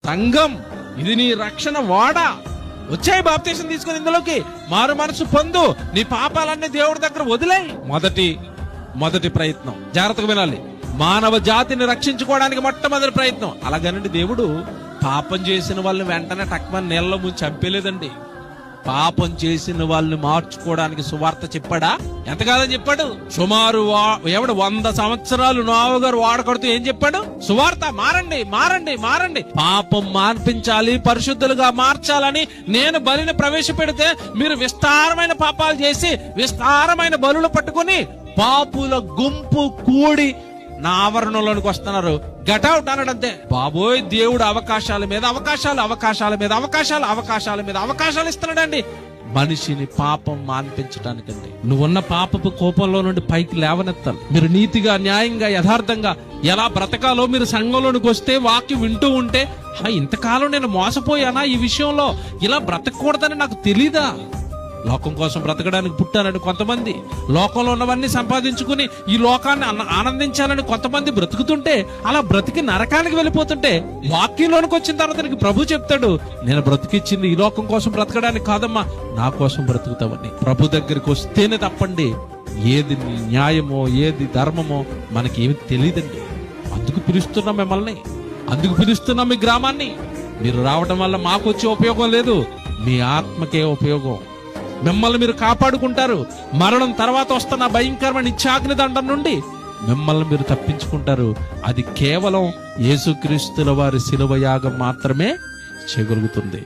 సంఘం, ఇది నీ రక్షణ వాడ. వచ్చాయి బాప్తీసం తీసుకుని ఇందులోకి, మారు మనసు పొందు, నీ పాపాలన్నీ దేవుడి దగ్గర వదిలేయి. మొదటి ప్రయత్నం, జాగ్రత్తగా వినాలి, మానవ జాతిని రక్షించుకోవడానికి మొట్టమొదటి ప్రయత్నం. అలాగనండి దేవుడు పాపం చేసిన వాళ్ళని వెంటనే టక్మని నీళ్ళలో ముంచి చంపేలేదండి. పాపం చేసిన వాళ్ళని మార్చుకోవడానికి సువార్త చెప్పాడా? ఎంత కాదని చెప్పాడు. సుమారు 100 సంవత్సరాలు నోవహు గారు వాడకడుతూ ఏం చెప్పాడు? సువార్త, మారండి మారండి మారండి, పాపం మాన్పించాలి, పరిశుద్ధులుగా మార్చాలని నేను బలిని ప్రవేశపెడితే మీరు విస్తారమైన పాపాలు చేసి విస్తారమైన బలులు పట్టుకుని పాపుల గుంపు కూడి నా ఆవరణలోనికి వస్తున్నారు. గటౌట్ అన్నాడంతే. బాబోయ్, దేవుడు అవకాశాల మీద అవకాశాలు, అవకాశాల మీద అవకాశాలు, అవకాశాల మీద అవకాశాలు ఇస్తున్నాడండి మనిషిని పాపం మాన్పించడానికండి. నువ్వున్న పాపపు కోపంలో నుండి పైకి లేవనెత్తాలి. మీరు నీతిగా, న్యాయంగా, యథార్థంగా ఎలా బ్రతకాలో మీరు సంఘంలోనికి వస్తే, వాక్యం వింటూ ఉంటే, ఇంతకాలం నేను మోసపోయానా, ఈ విషయంలో ఇలా బ్రతకూడదని నాకు తెలీదా? లోకం కోసం బ్రతకడానికి పుట్టారని కొంతమంది, లోకంలో ఉన్నవన్నీ సంపాదించుకుని ఈ లోకాన్ని ఆనందించాలని కొంతమంది బ్రతుకుతుంటే, అలా బ్రతికి నరకానికి వెళ్ళిపోతుంటే, వాక్యంలోనికి వచ్చిన తర్వాత నీకు ప్రభు చెప్తాడు, నేను బ్రతికిచ్చింది ఈ లోకం కోసం బ్రతకడానికి కాదమ్మా, నా కోసం బ్రతుకుతావని. ప్రభు దగ్గరికి వస్తేనే తప్పండి ఏది న్యాయమో ఏది ధర్మమో మనకి ఏమి తెలియదండి. అందుకు పిలుస్తున్నాం మిమ్మల్ని, అందుకు పిలుస్తున్నాం మీ గ్రామాన్ని. మీరు రావడం వల్ల మాకు వచ్చే ఉపయోగం లేదు, మీ ఆత్మకే ఉపయోగం. మిమ్మల్ని మీరు కాపాడుకుంటారు. మరణం తర్వాత వస్తున్న భయంకరమైన నిత్యాగ్ని దండం నుండి మిమ్మల్ని మీరు తప్పించుకుంటారు. అది కేవలం యేసుక్రీస్తుల వారి శిలువ యాగం మాత్రమే చేయగలుగుతుంది.